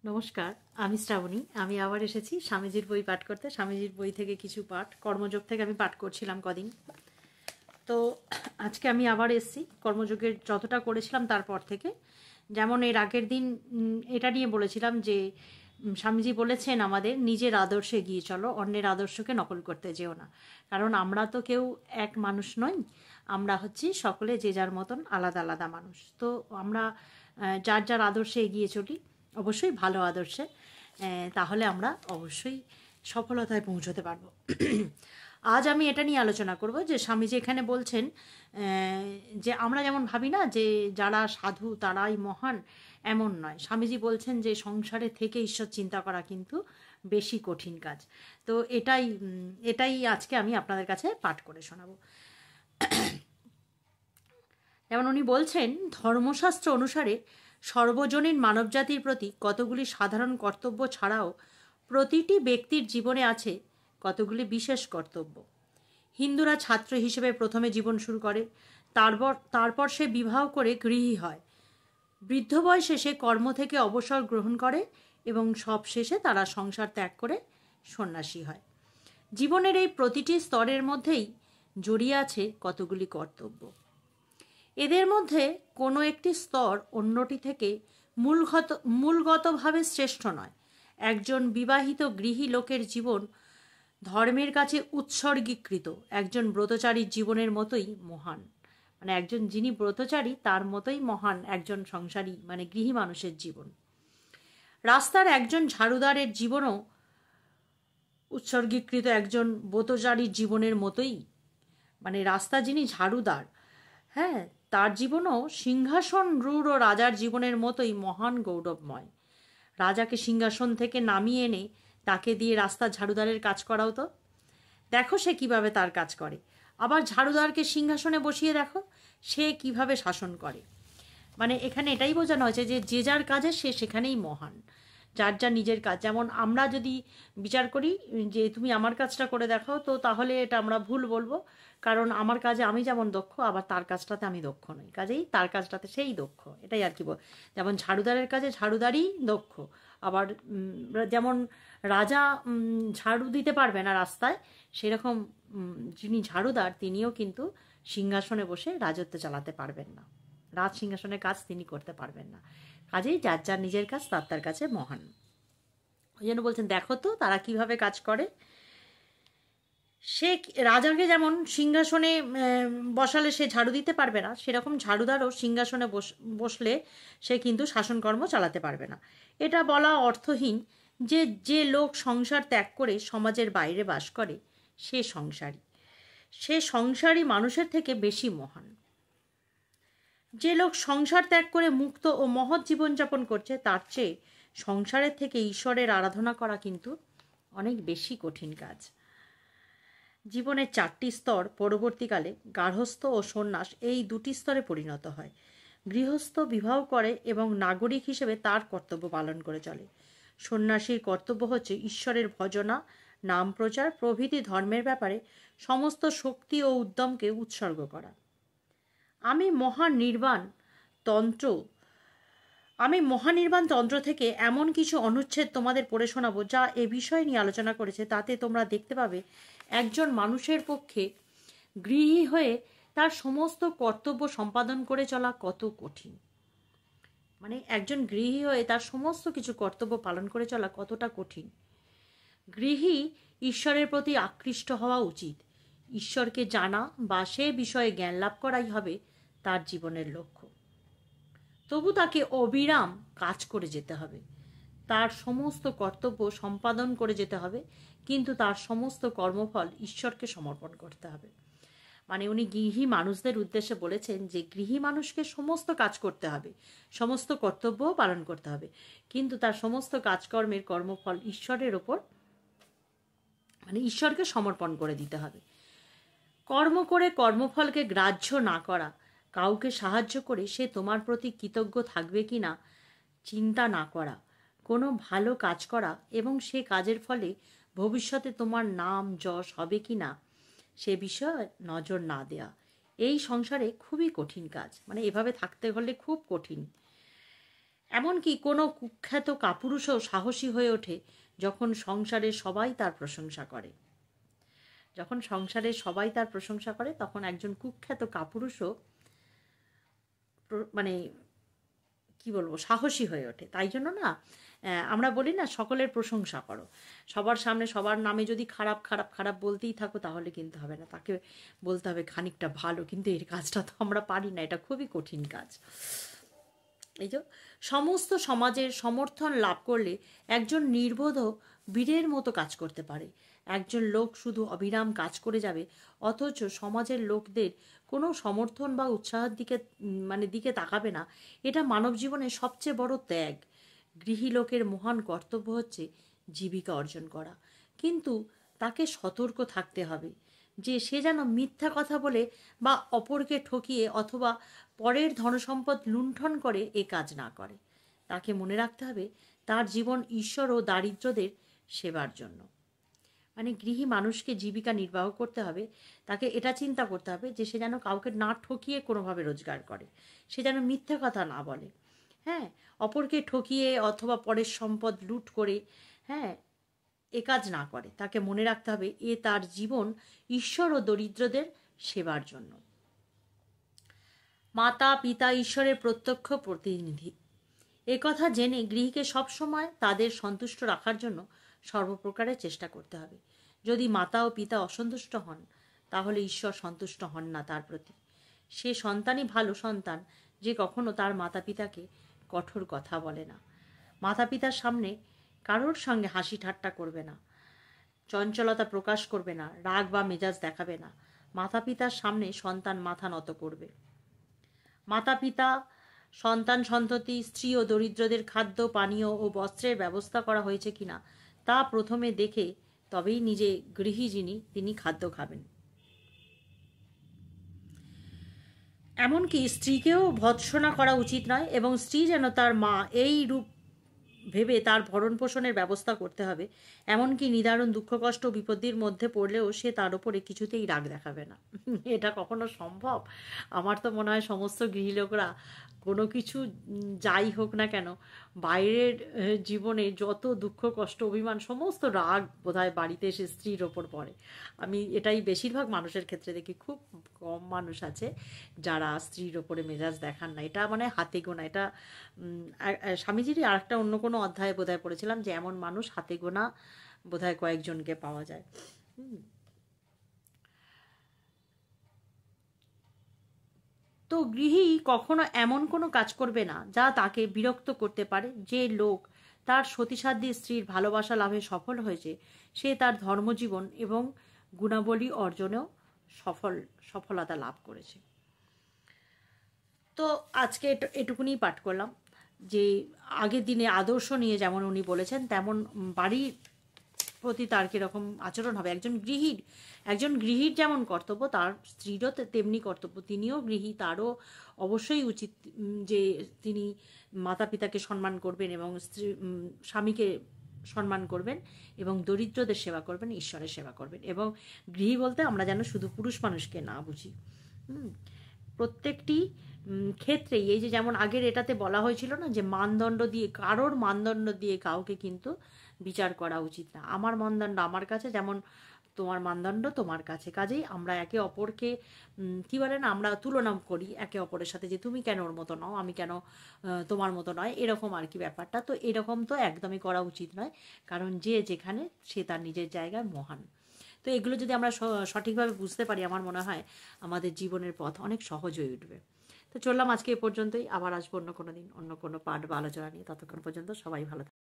নমস্কার, আমি শ্রাবণী। আমি আবার এসেছি স্বামীজির বই পাঠ করতে। স্বামীজির বই থেকে কিছু পাঠ, কর্মযোগ থেকে আমি পাঠ করছিলাম কদিন। তো আজকে আমি আবার এসেছি কর্মযোগের যতটা করেছিলাম তারপর থেকে। যেমন এর আগের দিন এটা নিয়ে বলেছিলাম যে স্বামীজি বলেছেন আমাদের নিজের আদর্শে এগিয়ে চলো, অন্যের আদর্শকে নকল করতে যেও না। কারণ আমরা তো কেউ এক মানুষ নই, আমরা হচ্ছি সকলে যে যার মতন আলাদা আলাদা মানুষ। তো আমরা যার যার আদর্শে এগিয়ে চলি, অবশ্যই ভালো আদর্শে, তাহলে আমরা অবশ্যই সফলতায় পৌঁছতে পারবো। আজ আমি এটা নিয়ে আলোচনা করব যে স্বামীজি এখানে বলছেন যে আমরা যেমন ভাবি না যে যারা সাধু তারাই মহান, এমন নয়। স্বামীজি বলছেন যে সংসারে থেকে ঈশ্বর চিন্তা করা কিন্তু বেশি কঠিন কাজ। তো এটাই আজকে আমি আপনাদের কাছে পাঠ করে শোনাবো। যেমন উনি বলছেন, ধর্মশাস্ত্র অনুসারে সর্বজনীন মানবজাতির প্রতি কতগুলি সাধারণ কর্তব্য ছাড়াও প্রতিটি ব্যক্তির জীবনে আছে কতগুলি বিশেষ কর্তব্য। হিন্দুরা ছাত্র হিসেবে প্রথমে জীবন শুরু করে, তারপর সে বিবাহ করে গৃহী হয়। বৃদ্ধ বয়সে সে কর্ম থেকে অবসর গ্রহণ করে এবং সব শেষে তারা সংসার ত্যাগ করে সন্ন্যাসী হয়। জীবনের এই প্রতিটি স্তরের মধ্যেই জড়িয়ে আছে কতগুলি কর্তব্য। এদের মধ্যে কোনো একটি স্তর অন্যটি থেকে মূলগতভাবে শ্রেষ্ঠ নয়। একজন বিবাহিত গৃহী লোকের জীবন ধর্মের কাছে উৎসর্গীকৃত একজন ব্রতচারীর জীবনের মতোই মহান। মানে একজন যিনি ব্রতচারী তার মতোই মহান একজন সংসারী মানে গৃহী মানুষের জীবন। রাস্তার একজন ঝাড়ুদারের জীবনও উৎসর্গীকৃত একজন ব্রতচারীর জীবনের মতোই। মানে রাস্তা যিনি ঝাড়ুদার, হ্যাঁ, তার জীবনও সিংহাসন রূঢ় রাজার জীবনের মতোই মহান গৌরবময়। রাজাকে সিংহাসন থেকে নামিয়ে এনে তাকে দিয়ে রাস্তা ঝাড়ুদারের কাজ করাও তো। দেখো সে কিভাবে তার কাজ করে। আবার ঝাড়ুদারকে সিংহাসনে বসিয়ে দেখো সে কিভাবে শাসন করে। মানে এখানে এটাই বোঝানো হয়েছে যে যে যার কাজে সে সেখানেই মহান, যার যার নিজের কাজ। যেমন আমরা যদি বিচার করি যে তুমি আমার কাজটা করে দেখাও, তো তাহলে এটা আমরা ভুল বলবো। কারণ আমার কাজে আমি যেমন দক্ষ, আবার তার কাজটাতে আমি দক্ষ নই, কাজেই তার কাজটাতে সেই দক্ষ, এটাই আর কি যেমন ঝাড়ুদারের কাজে ঝাড়ুদারই দক্ষ। আবার যেমন রাজা ঝাড়ু দিতে পারবে না রাস্তায়, সেরকম যিনি ঝাড়ুদার তিনিও কিন্তু সিংহাসনে বসে রাজত্ব চালাতে পারবেন না, রাজ সিংহাসনের কাজ তিনি করতে পারবেন না। কাজেই যার যার নিজের কাজ তার তার কাছে মহান। ওই জন্য বলছেন দেখো তো তারা কিভাবে কাজ করে। সে রাজাকে যেমন সিংহাসনে বসালে সে ঝাড়ু দিতে পারবে না, সেরকম ঝাড়ুদারও সিংহাসনে বসলে সে কিন্তু শাসনকর্ম চালাতে পারবে না। এটা বলা অর্থহীন যে যে লোক সংসার ত্যাগ করে সমাজের বাইরে বাস করে সে সংসারী মানুষের থেকে বেশি মহান। যে লোক সংসার ত্যাগ করে মুক্ত ও মহৎ জীবনযাপন করছে তার চেয়ে সংসারের থেকে ঈশ্বরের আরাধনা করা কিন্তু অনেক বেশি কঠিন কাজ। জীবনের 4টি স্তর পরবর্তীকালে গার্হস্থ্য ও সন্ন্যাস এই 2টি স্তরে পরিণত হয়। গৃহস্থ বিবাহ করে এবং নাগরিক হিসেবে তার কর্তব্য পালন করে চলে। সন্ন্যাসীর কর্তব্য হচ্ছে ঈশ্বরের ভজনা, নাম প্রচার প্রভৃতি ধর্মের ব্যাপারে সমস্ত শক্তি ও উদ্যমকে উৎসর্গ করা। আমি মহানির্বাণ তন্ত্র থেকে এমন কিছু অনুচ্ছেদ তোমাদের পড়ে শোনাবো যা এ বিষয় নিয়ে আলোচনা করেছে। তাতে তোমরা দেখতে পাবে একজন মানুষের পক্ষে গৃহী হয়ে তার সমস্ত কর্তব্য সম্পাদন করে চলা কত কঠিন। মানে একজন গৃহী হয়ে তার সমস্ত কিছু কর্তব্য পালন করে চলা কতটা কঠিন। গৃহী ঈশ্বরের প্রতি আকৃষ্ট হওয়া উচিত। ঈশ্বরকে জানা বা সে বিষয়ে জ্ঞান লাভ করাই হবে তার জীবনের লক্ষ্য। তবু তাকে অবিরাম কাজ করে যেতে হবে, তার সমস্ত কর্তব্য সম্পাদন করে যেতে হবে, কিন্তু তার সমস্ত কর্মফল ঈশ্বরকে সমর্পণ করতে হবে। মানে উনি গৃহী মানুষদের উদ্দেশ্যে বলেছেন যে গৃহী মানুষকে সমস্ত কাজ করতে হবে, সমস্ত কর্তব্যও পালন করতে হবে, কিন্তু তার সমস্ত কাজকর্মের কর্মফল ঈশ্বরের ওপর মানে ঈশ্বরকে সমর্পণ করে দিতে হবে। কর্ম করে কর্মফলকে গ্রাহ্য না করা, কাউকে সাহায্য করে সে তোমার প্রতি কৃতজ্ঞ থাকবে কি না চিন্তা না করা, কোনো ভালো কাজ করা এবং সে কাজের ফলে ভবিষ্যতে তোমার নাম যশ হবে কি না সে বিষয়ে নজর না দেয়া, এই সংসারে খুবই কঠিন কাজ। মানে এভাবে থাকতে হলে খুব কঠিন। এমনকি কোনো কুখ্যাত কাপুরুষও সাহসী হয়ে ওঠে যখন সংসারে সবাই তার প্রশংসা করে। যখন সংসারে সবাই তার প্রশংসা করে তখন একজন কুখ্যাত কাপুরুষও মানে কি বলবো, সাহসী হয়ে ওঠে। তাই জন্য না আমরা বলি না, সকলের প্রশংসা করো। সবার সামনে সবার নামে যদি খারাপ খারাপ খারাপ বলতেই থাকো তাহলে কিন্তু হবে না, তাকে বলতে হবে খানিকটা ভালো। কিন্তু এর কাজটা তো আমরা পারি না, এটা খুবই কঠিন কাজ। এই যে সমস্ত সমাজের সমর্থন লাভ করলে একজন নির্বোধ বীরের মতো কাজ করতে পারে। একজন লোক শুধু অবিরাম কাজ করে যাবে, অথচ সমাজের লোকদের কোনো সমর্থন বা উৎসাহের দিকে তাকাবে না। এটা মানব জীবনের সবচেয়ে বড় ত্যাগ। গৃহী লোকের মহান কর্তব্য হচ্ছে জীবিকা অর্জন করা, কিন্তু তাকে সতর্ক থাকতে হবে যে সে যেন মিথ্যা কথা বলে বা অপরকে ঠকিয়ে অথবা পরের ধনসম্পদ লুণ্ঠন করে এ কাজ না করে। তাকে মনে রাখতে হবে তার জীবন ঈশ্বর ও দারিদ্রদের সেবার জন্য। মানে গৃহী মানুষকে জীবিকা নির্বাহ করতে হবে, তাকে এটা চিন্তা করতে হবে যে সে যেন কাউকে না ঠকিয়ে কোনোভাবে রোজগার করে, সে যেন মিথ্যা কথা না বলে, হ্যাঁ, অপরকে ঠকিয়ে অথবা পরের সম্পদ লুট করে, হ্যাঁ, এ কাজ না করে। তাকে মনে রাখতে হবে এ তার জীবন ঈশ্বর ও দরিদ্রদের সেবার জন্য। মাতা পিতা ঈশ্বরের প্রত্যক্ষ প্রতিনিধি। একথা জেনে গৃহীকে সবসময় তাদের সন্তুষ্ট রাখার জন্য সর্বপ্রকারের চেষ্টা করতে হবে। যদি মাতা ও পিতা অসন্তুষ্ট হন তাহলে ঈশ্বর সন্তুষ্ট হন না তার প্রতি। সে সন্তানই ভালো সন্তান যে কখনো তার মাতা পিতাকে কঠোর কথা বলে না, মাতা পিতার সামনে কারোর সঙ্গে হাসি ঠাট্টা করবে না, চঞ্চলতা প্রকাশ করবে না, রাগ বা মেজাজ দেখাবে না। মাতা পিতার সামনে সন্তান মাথা নত করবে। মাতা পিতা, সন্তান সন্ততি, স্ত্রী ও দরিদ্রদের খাদ্য পানীয় ও বস্ত্রের ব্যবস্থা করা হয়েছে কিনা তা প্রথমে দেখে তবেই নিজে গৃহী যিনি তিনি খাদ্য খাবেন। এমনকি স্ত্রীকেও ভৎসনা করা উচিত নয় এবং স্ত্রী যেন তার মা এই রূপ ভেবে তার ভরণ পোষণের ব্যবস্থা করতে হবে। এমনকি নিদারুণ দুঃখ কষ্ট বিপত্তির মধ্যে পড়লেও সে তার উপরে কিছুতেই রাগ দেখাবে না। এটা কখনো সম্ভব? আমার তো মনে হয় সমস্ত গৃহলোকরা কোনো কিছু যাই হোক না কেন, বাইরের জীবনে যত দুঃখ কষ্ট অভিমান সমস্ত রাগ বোধহয় বাড়িতে এসে স্ত্রীর ওপর পড়ে। আমি এটাই বেশিরভাগ মানুষের ক্ষেত্রে দেখি, খুব কম মানুষ আছে যারা স্ত্রীর ওপরে মেজাজ দেখান না। এটা মানে হাতে গোনা। এটা স্বামীজিরই আরেকটা অন্য কোনো অধ্যায়ে বোধহয় পড়েছিলাম যে এমন মানুষ হাতে গোনা বোধহয় কয়েকজনকে পাওয়া যায়। তো গৃহী কখনো এমন কোনো কাজ করবে না যা তাকে বিরক্ত করতে পারে। যে লোক তার সতীসাধ্যী স্ত্রীর ভালোবাসা লাভে সফল হয়েছে সে তার ধর্মজীবন এবং গুণাবলী অর্জনেও সফলতা লাভ করেছে। তো আজকে এটুকুনি পাঠ করলাম যে আগের দিনে আদর্শ নিয়ে যেমন উনি বলেছেন তেমন বাড়ির প্রতি তার কীরকম আচরণ হবে। একজন গৃহীর যেমন কর্তব্য তার স্ত্রীরও তেমনি কর্তব্য। তিনিও গৃহী, তারও অবশ্যই উচিত যে তিনি মাতা পিতাকে সম্মান করবেন এবং স্বামীকে সম্মান করবেন এবং দরিদ্রদের সেবা করবেন, ঈশ্বরের সেবা করবেন। এবং গৃহী বলতে আমরা যেন শুধু পুরুষ মানুষকে না বুঝি। প্রত্যেকটি ক্ষেত্রেই এই যে যেমন আগের এটাতে বলা হয়েছিল না যে মানদণ্ড দিয়ে, কারোর মানদণ্ড দিয়ে কাউকে কিন্তু বিচার করা উচিত না। আমার মানদণ্ড আমার কাছে, যেমন তোমার মানদণ্ড তোমার কাছে। কাজেই আমরা একে অপরকে কি বলে না, আমরা তুলনা করি একে অপরের সাথে যে তুমি কেন ওর মতো নও, আমি কেন তোমার মতো নয়, এরকম আর কি ব্যাপারটা। তো এরকম তো একদমই করা উচিত নয়, কারণ যে যেখানে সে তার নিজের জায়গায় মহান। তো এগুলো যদি আমরা সঠিকভাবে বুঝতে পারি আমার মনে হয় আমাদের জীবনের পথ অনেক সহজ হয়ে উঠবে। তো চললাম আজকে এ পর্যন্তই, আবার আসবো অন্য কোনো দিন অন্য কোনো পাঠ বা আলোচনা নিয়ে। ততক্ষণ পর্যন্ত সবাই ভালো থাকবে।